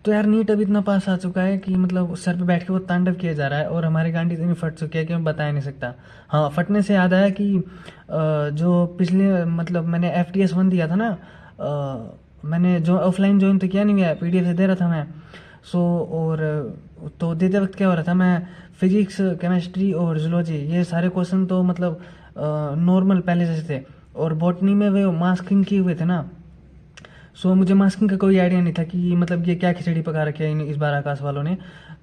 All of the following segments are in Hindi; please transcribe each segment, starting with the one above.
तो यार नीट अब इतना पास आ चुका है कि मतलब सर पे बैठ के वो तांडव किया जा रहा है और हमारी गांडी इतनी फट चुकी है कि मैं बता ही नहीं सकता। हाँ, फटने से याद आया कि जो पिछले मतलब मैंने FTS 1 दिया था ना, मैंने जो ऑफलाइन ज्वाइन तो किया नहीं गया, PDF से दे रहा था मैं। सो और तो देते वक्त क्या हो रहा था, मैं फिजिक्स, केमिस्ट्री और जूलॉजी ये सारे क्वेश्चन तो मतलब नॉर्मल पहले जैसे थे, और बॉटनी में वे मास्किंग किए हुए थे ना। सो मुझे मास्किंग का कोई आइडिया नहीं था कि मतलब ये क्या खिचड़ी पका रखी है इस बार आकाश वालों ने।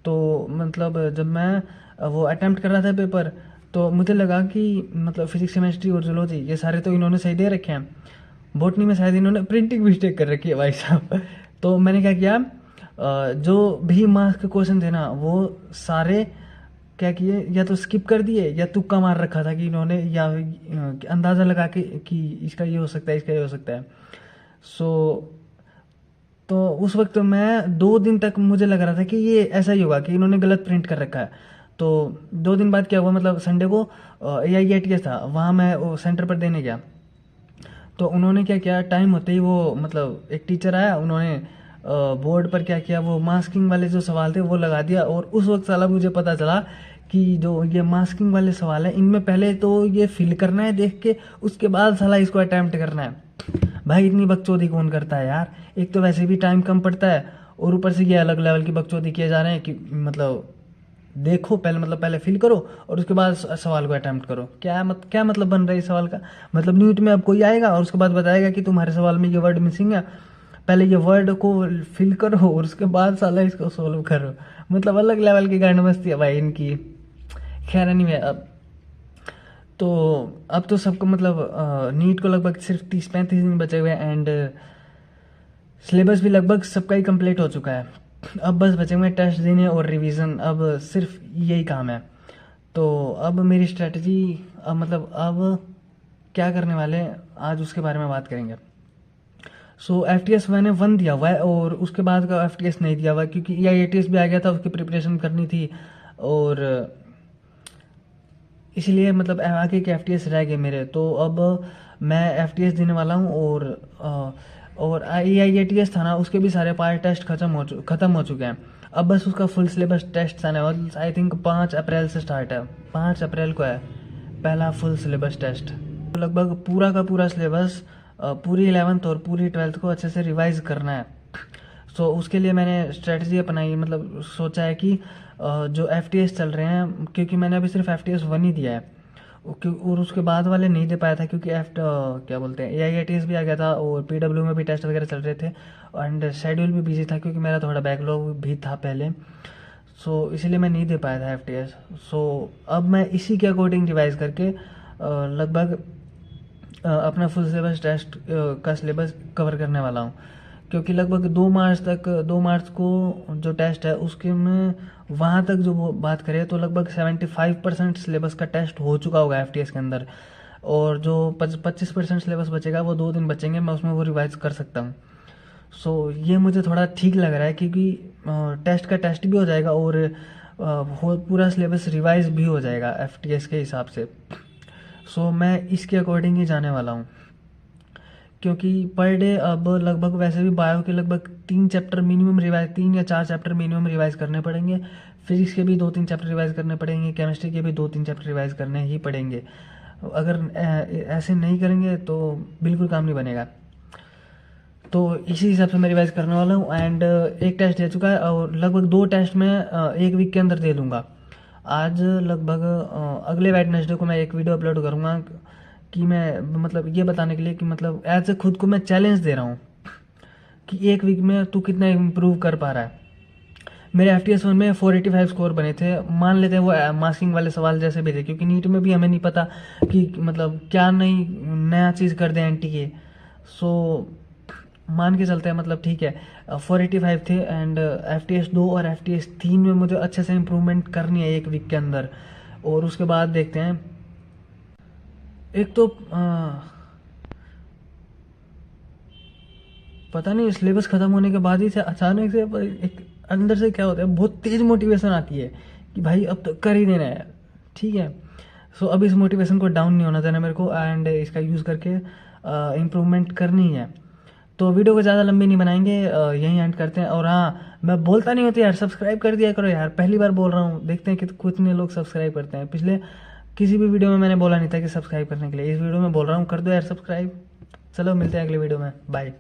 तो मतलब जब मैं वो अटेम्प्ट कर रहा था पेपर, तो मुझे लगा कि मतलब फिजिक्स, केमिस्ट्री और जूलॉजी ये सारे तो इन्होंने सही दे रखे हैं, बॉटनी में शायद इन्होंने प्रिंटिंग मिस्टेक कर रखी है भाई साहब। तो मैंने क्या किया, जो भी मार्क्स के क्वेश्चन थे ना वो सारे क्या किए, या तो स्किप कर दिए या तुक्का मार रखा था कि इन्होंने, या अंदाज़ा लगा के कि इसका ये हो सकता है, इसका ये हो सकता है। सो तो उस वक्त मैं 2 दिन तक मुझे लग रहा था कि ये ऐसा ही होगा कि इन्होंने गलत प्रिंट कर रखा है। तो 2 दिन बाद क्या हुआ, मतलब संडे को AIATS था, वहाँ मैं वो सेंटर पर देने गया। तो उन्होंने क्या किया, टाइम होते ही वो मतलब एक टीचर आया, उन्होंने बोर्ड पर क्या किया, वो मास्किंग वाले जो सवाल थे वो लगा दिया। और उस वक्त साला मुझे पता चला कि जो ये मास्किंग वाले सवाल हैं इनमें पहले तो ये फिल करना है देख के, उसके बाद साला इसको अटैम्प्ट करना है। भाई इतनी बकचोदी कौन करता है यार, एक तो वैसे भी टाइम कम पड़ता है, और ऊपर से ये अलग लेवल की बकचोदी किए जा रहे हैं कि मतलब देखो पहले, मतलब पहले फिल करो और उसके बाद सवाल को अटेम्प्ट करो। क्या मतलब बन रहा है इस सवाल का। मतलब नीट में अब कोई आएगा और उसके बाद बताएगा कि तुम्हारे सवाल में ये वर्ड मिसिंग है, पहले ये वर्ड को फिल करो और उसके बाद साला इसको सोल्व करो। मतलब अलग लेवल की गांड मस्ती है भाई इनकी। खैर नहीं है अब। तो अब तो सबको मतलब नीट को लगभग सिर्फ 30-35 दिन बचे हुए हैं, एंड सिलेबस भी लगभग सबका ही कंप्लीट हो चुका है। अब बस बचे हुए टेस्ट देने और रिवीजन, अब सिर्फ यही काम है। तो अब मेरी स्ट्रेटजी, अब मतलब अब क्या करने वाले हैं आज उसके बारे में बात करेंगे। सो FTS मैंने 1 दिया हुआ है और उसके बाद का FTS नहीं दिया हुआ है, क्योंकि AIATS भी आ गया था, उसकी प्रिपरेशन करनी थी। और इसलिए मतलब आगे के FTS रह गए मेरे, तो अब मैं FTS देने वाला हूँ। और AIATS था ना, उसके भी सारे पार्ट टेस्ट खत्म हो चुके हैं। अब बस उसका फुल सिलेबस टेस्ट आने वाला, आई थिंक 5 अप्रैल से स्टार्ट है, 5 अप्रैल को है पहला फुल सिलेबस टेस्ट। लगभग पूरा का पूरा सिलेबस पूरी 11th और पूरी 12th को अच्छे से रिवाइज करना है। सो उसके लिए मैंने स्ट्रेटजी अपनाई, मतलब सोचा है कि जो FTS चल रहे हैं, क्योंकि मैंने अभी सिर्फ FTS 1 ही दिया है, और उसके बाद वाले नहीं दे पाया था क्योंकि क्या बोलते हैं AIATS भी आ गया था और PW में भी टेस्ट वगैरह चल रहे थे, एंड शेड्यूल भी बिजी था क्योंकि मेरा थोड़ा बैकलॉग भी था पहले। सो इसलिए मैं नहीं दे पाया था FTS। सो अब मैं इसी के अकॉर्डिंग रिवाइज करके लगभग अपना फुल सिलेबस टेस्ट का सिलेबस कवर करने वाला हूँ। क्योंकि लगभग 2 मार्च को जो टेस्ट है उसके में, वहाँ तक जो वो बात करें तो लगभग 75% सिलेबस का टेस्ट हो चुका होगा FTS के अंदर। और जो 25% सिलेबस बचेगा, वो 2 दिन बचेंगे, मैं उसमें वो रिवाइज कर सकता हूँ। सो ये मुझे थोड़ा ठीक लग रहा है क्योंकि टेस्ट का टेस्ट भी हो जाएगा और पूरा सिलेबस रिवाइज भी हो जाएगा FTS के हिसाब से। सो मैं इसके अकॉर्डिंग ही जाने वाला हूँ, क्योंकि पर डे अब लगभग वैसे भी बायो के लगभग 3 चैप्टर मिनिमम रिवाइज, 3 या 4 चैप्टर मिनिमम रिवाइज करने पड़ेंगे। फिजिक्स के भी 2-3 चैप्टर रिवाइज करने पड़ेंगे, केमिस्ट्री के भी 2-3 चैप्टर रिवाइज करने ही पड़ेंगे। अगर ऐसे नहीं करेंगे तो बिल्कुल काम नहीं बनेगा। तो इसी हिसाब से मैं रिवाइज करने वाला हूँ। एंड एक टेस्ट दे चुका है और लगभग 2 टेस्ट में एक वीक के अंदर दे दूंगा। आज लगभग अगले वेडनेसडे को मैं एक वीडियो अपलोड करूँगा कि मैं मतलब ये बताने के लिए कि मतलब ऐसे खुद को मैं चैलेंज दे रहा हूँ कि एक वीक में तू कितना इम्प्रूव कर पा रहा है। मेरे FTS 1 में 485 स्कोर बने थे, मान लेते हैं वो मास्किंग वाले सवाल जैसे भी थे, क्योंकि नीट में भी हमें नहीं पता कि मतलब क्या नया चीज़ कर दें NTK। सो मान के चलते हैं, मतलब ठीक है 485 थे। एंड FTS 2 और FTS 3 में मुझे अच्छे से इम्प्रूवमेंट करनी है एक वीक के अंदर, और उसके बाद देखते हैं। एक तो पता नहीं सिलेबस ख़त्म होने के बाद ही से अचानक से एक अंदर से क्या होता है, बहुत तेज़ मोटिवेशन आती है कि भाई अब तो कर ही देना है। ठीक है। सो अब इस मोटिवेशन को डाउन नहीं होना देना मेरे को, एंड इसका यूज़ करके इम्प्रूवमेंट करनी है। तो वीडियो को ज़्यादा लंबी नहीं बनाएंगे, यहीं एंड करते हैं। और हाँ, मैं बोलता नहीं होता यार, सब्सक्राइब कर दिया करो यार, पहली बार बोल रहा हूँ, देखते हैं कि कितने लोग सब्सक्राइब करते हैं। पिछले किसी भी वीडियो में मैंने बोला नहीं था कि सब्सक्राइब करने के लिए, इस वीडियो में बोल रहा हूँ कर दो यार सब्सक्राइब। चलो मिलते हैं अगले वीडियो में, बाय।